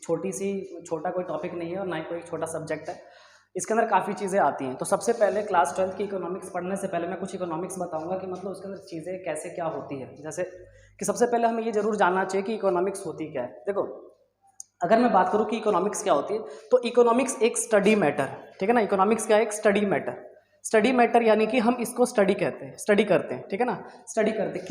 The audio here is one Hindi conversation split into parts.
छोटा कोई टॉपिक नहीं है और ना ही कोई छोटा सब्जेक्ट है। इसके अंदर काफ़ी चीज़ें आती हैं। तो सबसे पहले क्लास 12 की इकोनॉमिक्स पढ़ने से पहले मैं कुछ इकोनॉमिक्स बताऊंगा कि मतलब उसके अंदर चीज़ें कैसे क्या होती है। जैसे कि सबसे पहले हमें ये जरूर जानना चाहिए कि इकोनॉमिक्स होती क्या है। देखो, अगर मैं बात करूँ कि इकोनॉमिक्स क्या होती है, तो इकोनॉमिक्स एक स्टडी मैटर, ठीक है ना। इकोनॉमिक्स क्या है? एक स्टडी मैटर। स्टडी मैटर यानी कि हम इसको स्टडी करते हैं, ठीक है ना। स्टडी करते हैं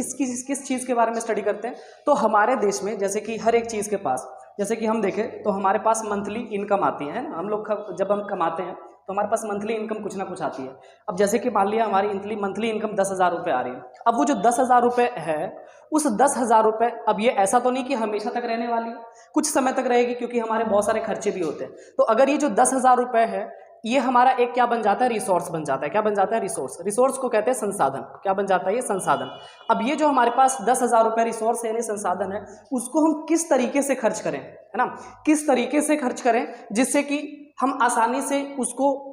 किस चीज़ के बारे में स्टडी करते हैं? तो हमारे देश में जैसे कि हर एक चीज़ के पास, जैसे कि हम देखें तो हमारे पास मंथली इनकम आती है ना। हम लोग जब हम कमाते हैं तो हमारे पास मंथली इनकम कुछ ना कुछ आती है। अब जैसे कि मान लिया हमारी मंथली इनकम 10,000 रुपये आ रही है। अब वो जो 10,000 रुपये है, उस 10,000 रुपये, अब ये ऐसा तो नहीं कि हमेशा तक रहने वाली है, कुछ समय तक रहेगी, क्योंकि हमारे बहुत सारे खर्चे भी होते हैं। तो अगर ये जो 10,000 रुपये है, ये हमारा एक क्या बन जाता है? रिसोर्स बन जाता है। क्या बन जाता है? रिसोर्स को कहते हैं संसाधन। क्या बन जाता है? ये संसाधन। अब ये जो हमारे पास 10,000 रुपये रिसोर्स यानी संसाधन है, उसको हम किस तरीके से खर्च करें, है ना, किस तरीके से खर्च करें जिससे कि हम आसानी से उसको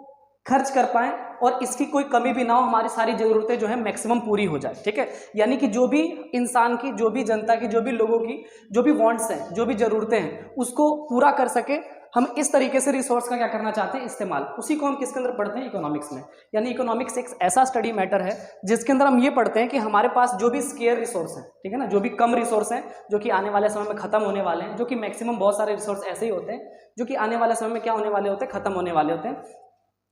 खर्च कर पाएं और इसकी कोई कमी भी ना हो, हमारी सारी ज़रूरतें जो है मैक्सिमम पूरी हो जाए, ठीक है। यानी कि जो भी इंसान की, जो भी जनता की, जो भी लोगों की जो भी वांट्स हैं, जो भी ज़रूरतें हैं, उसको पूरा कर सके, हम इस तरीके से रिसोर्स का क्या करना चाहते हैं? इस्तेमाल। उसी को हम किसके अंदर पढ़ते हैं? इकोनॉमिक्स में। यानी इकोनॉमिक्स एक ऐसा स्टडी मैटर है जिसके अंदर हम ये पढ़ते हैं कि हमारे पास जो भी स्केयर रिसोर्स है, ठीक है ना, जो भी कम रिसोर्स हैं, जो कि आने वाले समय में खत्म होने वाले हैं, जो कि मैक्सिमम बहुत सारे रिसोर्स ऐसे ही होते हैं जो कि आने वाले समय में क्या होने वाले होते हैं? खत्म होने वाले होते हैं।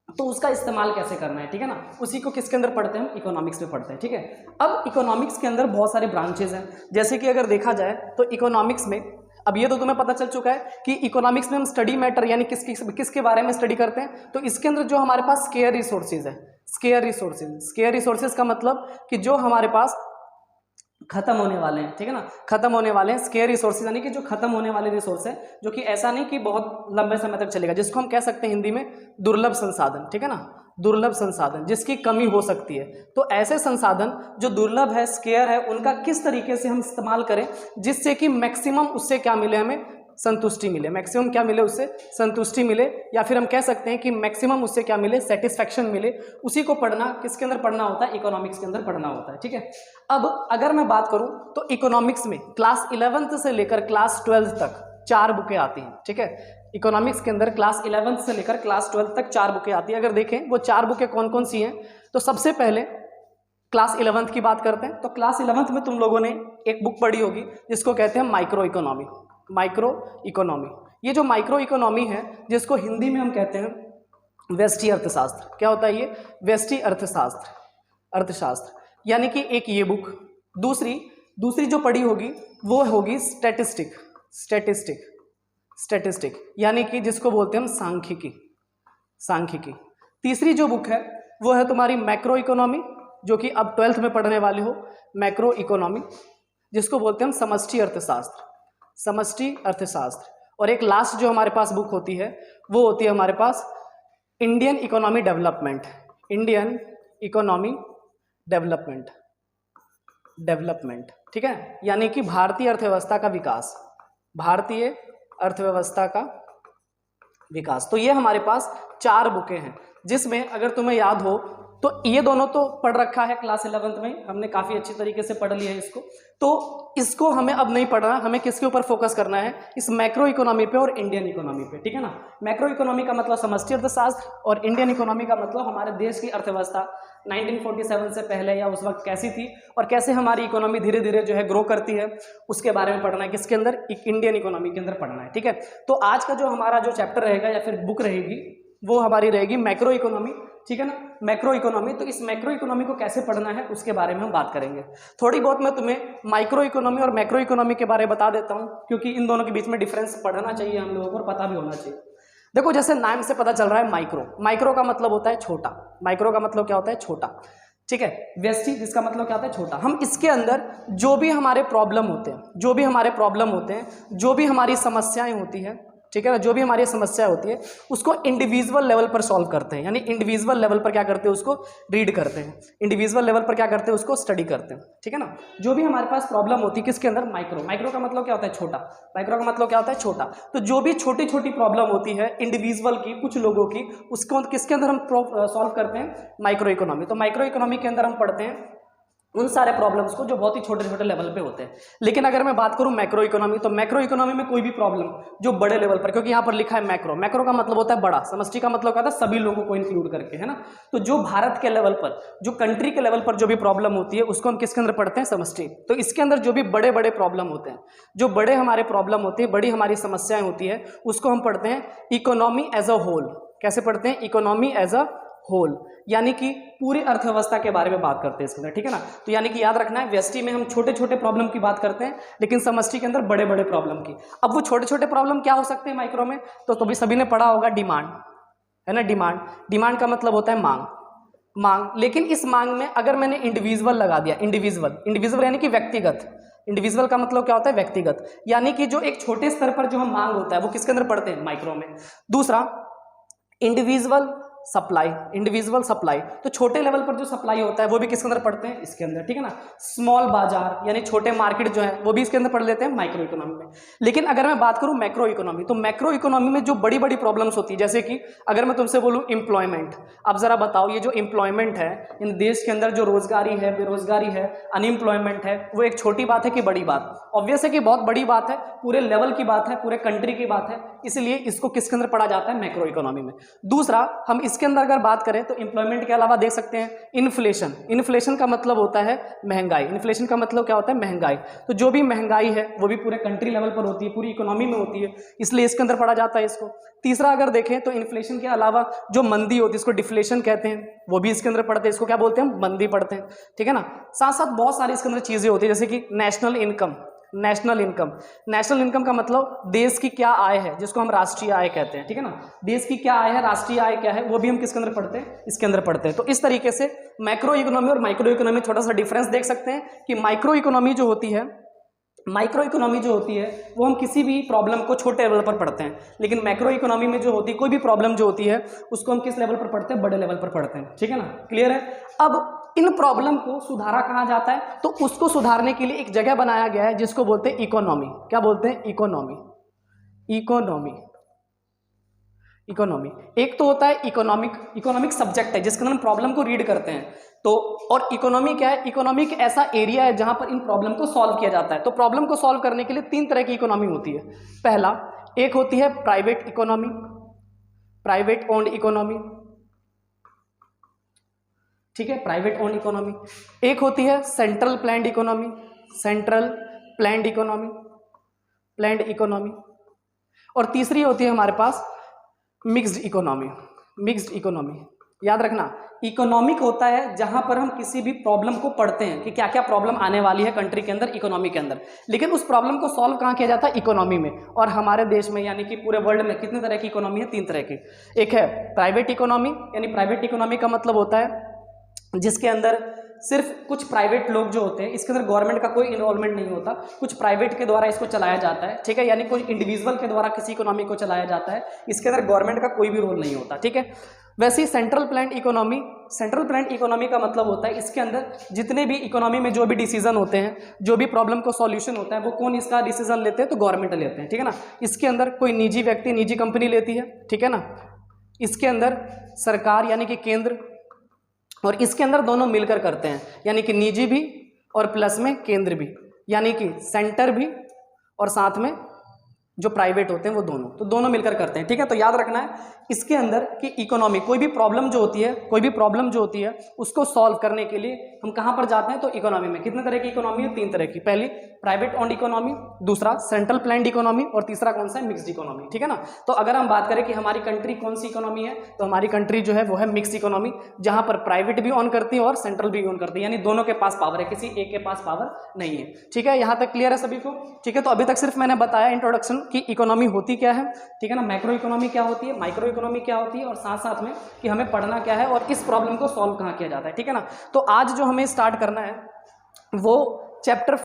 तो उसका इस्तेमाल कैसे करना है, ठीक है ना, उसी को किसके अंदर पढ़ते हैं? हम इकोनॉमिक्स में पढ़ते हैं, ठीक है। अब इकोनॉमिक्स के अंदर बहुत सारे ब्रांचेज हैं। जैसे कि अगर देखा जाए तो इकोनॉमिक्स में, अब ये तो तुम्हें पता चल चुका है कि इकोनॉमिक्स में हम स्टडी मैटर यानी किसके बारे में स्टडी करते हैं। तो इसके अंदर जो हमारे पास स्केयर रिसोर्सेज है, स्केयर रिसोर्सेज का मतलब कि जो हमारे पास खत्म होने वाले हैं, ठीक है ना, खत्म होने वाले हैं। स्केयर रिसोर्सेज यानी कि जो खत्म होने वाले रिसोर्स है, जो कि ऐसा नहीं कि बहुत लंबे समय तक चलेगा, जिसको हम कह सकते हैं हिंदी में दुर्लभ संसाधन, ठीक है ना, दुर्लभ संसाधन, जिसकी कमी हो सकती है। तो ऐसे संसाधन जो दुर्लभ है, स्केयर है, उनका किस तरीके से हम इस्तेमाल करें जिससे कि मैक्सिमम उससे क्या मिले? हमें संतुष्टि मिले। मैक्सिमम क्या मिले? उससे संतुष्टि मिले, या फिर हम कह सकते हैं कि मैक्सिमम उससे क्या मिले? सेटिस्फैक्शन मिले। उसी को पढ़ना किसके अंदर पढ़ना होता है? इकोनॉमिक्स के अंदर पढ़ना होता है, ठीक है। अब अगर मैं बात करूं तो इकोनॉमिक्स में क्लास 11th से लेकर क्लास 12th तक 4 बुकें आती हैं, ठीक है। इकोनॉमिक्स के अंदर क्लास 11th से लेकर क्लास 12th तक 4 बुकें आती है। अगर देखें वो 4 बुकें कौन कौन सी हैं, तो सबसे पहले क्लास 11th की बात करते हैं। तो क्लास 11th में तुम लोगों ने एक बुक पढ़ी होगी जिसको कहते हैं माइक्रो इकोनॉमी। माइक्रो इकोनॉमी, ये जो माइक्रो इकोनॉमी है, जिसको हिंदी में हम कहते हैं व्यष्टि अर्थशास्त्र। क्या होता है ये? व्यष्टि अर्थशास्त्र। यानी कि एक ये बुक। दूसरी जो पढ़ी होगी वो होगी स्टैटिस्टिक, यानी कि जिसको बोलते हैं हम सांख्यिकी। तीसरी जो बुक है वो है तुम्हारी मैक्रो इकोनॉमी, जो कि अब 12th में पढ़ने वाले हो, मैक्रो इकोनॉमी, जिसको बोलते हैं हम समष्टि अर्थशास्त्र। और एक लास्ट जो हमारे पास बुक होती है वो होती है हमारे पास इंडियन इकोनॉमी डेवलपमेंट, ठीक है, यानी कि भारतीय अर्थव्यवस्था का विकास। तो ये हमारे पास 4 बुकें हैं, जिसमें अगर तुम्हें याद हो तो ये दोनों तो पढ़ रखा है क्लास 11th में, हमने काफ़ी अच्छी तरीके से पढ़ लिया है इसको। तो इसको हमें अब नहीं पढ़ना, हमें किसके ऊपर फोकस करना है? इस मैक्रो इकोनॉमी पे और इंडियन इकोनॉमी पे, ठीक है ना। मैक्रो इकोनॉमी का मतलब समष्टि अर्थशास्त्र और इंडियन इकोनॉमी का मतलब हमारे देश की अर्थव्यवस्था 1947 से पहले या उस वक्त कैसी थी और कैसे हमारी इकोनॉमी धीरे धीरे जो है ग्रो करती है, उसके बारे में पढ़ना है। किसके अंदर? इंडियन इकोनॉमी के अंदर पढ़ना है, ठीक है। तो आज का जो हमारा जो चैप्टर रहेगा या फिर बुक रहेगी वो हमारी रहेगी मैक्रो इकोनॉमी, ठीक है ना, मैक्रो इकोनॉमी। तो इस मैक्रो इकोनॉमी को कैसे पढ़ना है उसके बारे में हम बात करेंगे। थोड़ी बहुत मैं तुम्हें माइक्रो इकोनॉमी और मैक्रो इकोनॉमी के बारे में बता देता हूं, क्योंकि इन दोनों के बीच में डिफरेंस पढ़ना चाहिए हम लोगों को और पता भी होना चाहिए। देखो, जैसे नाम से पता चल रहा है माइक्रो का मतलब होता है छोटा। माइक्रो का मतलब क्या होता है? छोटा, ठीक है। व्यष्टि, जिसका मतलब क्या होता है? छोटा। हम इसके अंदर जो भी हमारे प्रॉब्लम होते हैं, जो भी हमारी समस्याएं होती हैं, ठीक है ना, जो भी हमारी समस्या होती है उसको इंडिविजुअल लेवल पर सॉल्व करते हैं। यानी इंडिविजुअल लेवल पर क्या करते हैं? उसको रीड करते हैं। इंडिविजुअल लेवल पर क्या करते हैं? उसको स्टडी करते हैं, ठीक है ना। जो भी हमारे पास प्रॉब्लम होती है किसके अंदर? माइक्रो का मतलब क्या होता है? छोटा। माइक्रो का मतलब क्या होता है? छोटा। तो जो भी छोटी छोटी प्रॉब्लम होती है इंडिविजुअल की, कुछ लोगों की, उसको किसके अंदर हम सॉल्व करते हैं? Micro economy. तो माइक्रो इकोनॉमी के अंदर हम पढ़ते हैं उन सारे प्रॉब्लम्स को जो बहुत ही छोटे छोटे लेवल पे होते हैं। लेकिन अगर मैं बात करूं मैक्रो इकोनॉमी, तो मैक्रो इकोनॉमी में कोई भी प्रॉब्लम जो बड़े लेवल पर, क्योंकि यहाँ पर लिखा है मैक्रो, मैक्रो का मतलब होता है बड़ा, समष्टि का मतलब होता है सभी लोगों को इंक्लूड करके, है ना। तो जो भारत के लेवल पर, जो कंट्री के लेवल पर जो भी प्रॉब्लम होती है उसको हम किसके अंदर पढ़ते हैं, समष्टि। तो इसके अंदर जो भी बड़े बड़े प्रॉब्लम होते हैं, जो बड़े हमारे प्रॉब्लम होती है, बड़ी हमारी समस्याएं होती है, उसको हम पढ़ते हैं इकोनॉमी एज अ होल। कैसे पढ़ते हैं, इकोनॉमी एज अ होल, यानी कि पूरी अर्थव्यवस्था के बारे में बात करते हैं इसके अंदर, ठीक है ना। तो यानी कि याद रखना है, व्यष्टि में हम छोटे छोटे प्रॉब्लम की बात करते हैं, लेकिन समष्टि के अंदर बड़े बड़े प्रॉब्लम की। अब वो छोटे छोटे प्रॉब्लम क्या हो सकते हैं माइक्रो में, तो भी सभी ने पढ़ा होगा, डिमांड, है ना। डिमांड, डिमांड का मतलब होता है मांग, मांग। लेकिन इस मांग में अगर मैंने इंडिविजुअल लगा दिया, इंडिविजुअल, इंडिविजुअल यानी कि व्यक्तिगत, इंडिविजुअल का मतलब क्या होता है, व्यक्तिगत, यानी कि जो एक छोटे स्तर पर जो हम मांग होता है वो किसके अंदर पढ़ते हैं, माइक्रो में। दूसरा इंडिविजुअल सप्लाई, इंडिविजुअल सप्लाई, तो छोटे लेवल पर जो सप्लाई होता है वो भी किसके अंदर पढ़ते हैं, इसके अंदर, ठीक है ना। स्मॉल बाजार यानी छोटे मार्केट जो है वो भी इसके अंदर पढ़ लेते हैं माइक्रो इकोनॉमी में। लेकिन अगर मैं बात करूं मैक्रो इकोनॉमी, तो मैक्रो इकोनॉमी में जो बड़ी बड़ी प्रॉब्लम्स होती है, जैसे कि अगर मैं तुमसे बोलूं एम्प्लॉयमेंट, अब जरा बताओ ये जो एम्प्लॉयमेंट है इन देश के अंदर, जो रोजगारी है, बेरोजगारी है, अनएम्प्लॉयमेंट है, वो एक छोटी बात है कि बड़ी बात, ऑब्वियस है कि बहुत बड़ी बात है, पूरे लेवल की बात है, पूरे कंट्री की बात है, इसलिए इसको किसके अंदर पढ़ा जाता है, मैक्रो इकोनॉमी में। दूसरा हम इसके अंदर अगर बात करें तो एम्प्लॉयमेंट के अलावा देख सकते हैं इन्फ्लेशन, इन्फ्लेशन का मतलब होता है महंगाई, इन्फ्लेशन का मतलब क्या होता है, महंगाई। तो जो भी महंगाई है वो भी पूरे कंट्री लेवल पर होती है, पूरी इकोनॉमी में होती है, इसलिए इसके अंदर पढ़ा जाता है इसको। तीसरा अगर देखें तो इन्फ्लेशन के अलावा जो मंदी होती है, इसको डिफ्लेशन कहते हैं, वो भी इसके अंदर पढ़ते हैं, इसको क्या बोलते हैं, मंदी पढ़ते हैं, ठीक है ना। साथ साथ बहुत सारी इसके अंदर चीजें होती है, जैसे कि national income, national income, national income का मतलब देश की क्या आय है, जिसको हम राष्ट्रीय आय कहते हैं, ठीक है ना। देश की क्या आय है, राष्ट्रीय आय क्या है, वो भी हम किसके अंदर पढ़ते हैं, इसके अंदर पढ़ते हैं। तो इस तरीके से मैक्रो इकोनॉमी और माइक्रो इकोनॉमी छोटा सा डिफरेंस देख सकते हैं कि माइक्रो इकोनॉमी जो होती है, माइक्रो इकोनॉमी जो होती है वो हम किसी भी प्रॉब्लम को छोटे लेवल पर पढ़ते हैं, लेकिन मैक्रो इकोनॉमी में जो होती है कोई भी प्रॉब्लम जो होती है उसको हम किस लेवल पर पढ़ते हैं, बड़े लेवल पर पढ़ते हैं, ठीक है ना। क्लियर है। अब इन प्रॉब्लम को सुधारा कहाँ जाता है, तो उसको सुधारने के लिए एक जगह बनाया गया है जिसको बोलते हैं इकोनॉमी। क्या बोलते हैं, इकोनॉमी, इकोनॉमी, इकोनॉमी। एक तो होता है इकोनॉमिक, इकोनॉमिक सब्जेक्ट है जिसके अंदर हम प्रॉब्लम को रीड करते हैं, तो और इकोनॉमी क्या है, इकोनॉमी एक ऐसा एरिया है जहां पर इन प्रॉब्लम को सॉल्व किया जाता है। तो प्रॉब्लम को सॉल्व करने के लिए तीन तरह की इकोनॉमी होती है। पहला, एक होती है private economy, private owned economy, ठीक है, प्राइवेट ओन्ड इकोनॉमी। एक होती है central planned economy, central planned economy, planned economy. और तीसरी होती है हमारे पास मिक्स्ड इकोनॉमी, मिक्स्ड इकोनॉमी। याद रखना, इकोनॉमिक होता है जहां पर हम किसी भी प्रॉब्लम को पढ़ते हैं कि क्या क्या प्रॉब्लम आने वाली है कंट्री के अंदर, इकोनॉमी के अंदर, लेकिन उस प्रॉब्लम को सॉल्व कहां किया जाता है, इकोनॉमी में। और हमारे देश में यानी कि पूरे वर्ल्ड में कितने तरह की इकोनॉमी है, तीन तरह की। एक है प्राइवेट इकोनॉमी, यानी प्राइवेट इकोनॉमी का मतलब होता है जिसके अंदर सिर्फ कुछ प्राइवेट लोग जो होते हैं, इसके अंदर गवर्नमेंट का कोई इन्वॉल्वमेंट नहीं होता, कुछ प्राइवेट के द्वारा इसको चलाया जाता है, ठीक है, यानी कोई इंडिविजुअल के द्वारा किसी इकोनॉमी को चलाया जाता है, इसके अंदर गवर्नमेंट का कोई भी रोल नहीं होता, ठीक है। वैसे ही central planned economy, central planned economy का मतलब होता है इसके अंदर जितने भी इकोनॉमी में जो भी डिसीजन होते हैं, जो भी प्रॉब्लम को सॉल्यूशन होता है, वो कौन इसका डिसीजन लेते हैं, तो गवर्नमेंट लेते हैं, ठीक है ना। इसके अंदर कोई निजी व्यक्ति, निजी कंपनी लेती है, ठीक है ना। इसके अंदर सरकार यानी कि केंद्र, और इसके अंदर दोनों मिलकर करते हैं, यानी कि निजी भी और प्लस में केंद्र भी, यानी कि सेंटर भी और साथ में जो प्राइवेट होते हैं वो दोनों, तो दोनों मिलकर करते हैं, ठीक है। तो याद रखना है इसके अंदर कि इकोनॉमी, कोई भी प्रॉब्लम जो होती है, कोई भी प्रॉब्लम जो होती है उसको सॉल्व करने के लिए हम कहां पर जाते हैं, तो इकोनॉमी में। कितने तरह की इकोनॉमी है, तीन तरह की। पहली प्राइवेट ओन्ड इकोनॉमी, दूसरा सेंट्रल प्लान्ड इकोनॉमी, और तीसरा कौन सा है, मिक्स्ड इकोनॉमी, ठीक है ना। तो अगर हम बात करें कि हमारी कंट्री कौन सी इकोनॉमी है, तो हमारी कंट्री जो है वो है मिक्स्ड इकोनॉमी, जहां पर प्राइवेट भी ऑन करती है और सेंट्रल भी ऑन करती है, यानी दोनों के पास पावर है, किसी एक के पास पावर नहीं है, ठीक है। यहां तक क्लियर है सभी को, ठीक है। तो अभी तक सिर्फ मैंने बताया इंट्रोडक्शन की इकोनॉमी होती क्या है, ठीक है ना, मैक्रो इकोनॉमी क्या होती है, माइक्रो इकोनॉमी क्या होती है, और साथ साथ में कि हमें पढ़ना क्या है और इस प्रॉब्लम को सॉल्व कहाँ किया जाता है, ठीक है ना। तो आज जो हमें स्टार्ट करना है वो चैप्टर